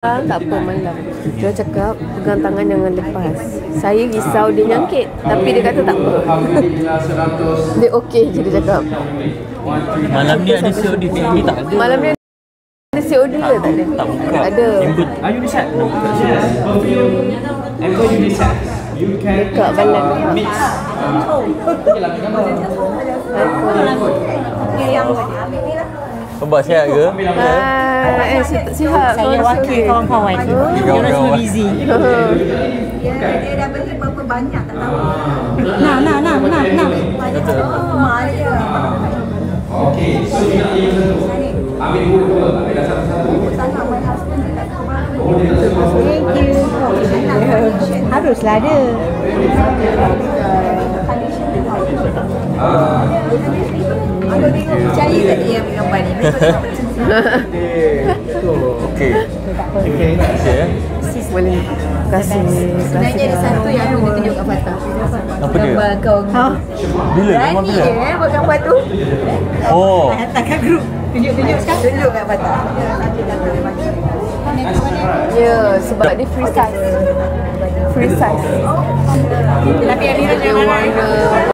Tak apa malam. Dia cakap pegang tangan jangan lepas. Saya risau dia nyangkit, tapi dia kata tak apa. Dia okey je dia cakap. Malam ni ada COD TV tak ada. Malam ni ada COD ke tak ada? Tak buka. Ada. Are you decide? No. And for you decide. You can Dekat balan. mix. Khabar sihat ke? Sihat. Saya wakil kawan-kawan. Diorang semua busy. Dia dah beli berapa banyak tak tahu. Nah. Rumah dia. Okay, so ambil dua. Ambil satu-satu. Tanah my husband dekat rumah. Thank you. Haruslah ada. Kalau tengok percaya tak dia ambil gambar ni. Okey. Okey. Boleh. Kasih. Sebenarnya ada satu yang aku nak tunjuk kat Fatah. Apa dia? Gambar kau. Bila? Memang Berani bila? buat gambar tu. Oh. Hantar kat grup. Tunjuk-tunjuk sekarang. Tunjuk kat Fatah. Ya, sebab dia free size. Free size. Tapi Amira jangan marah.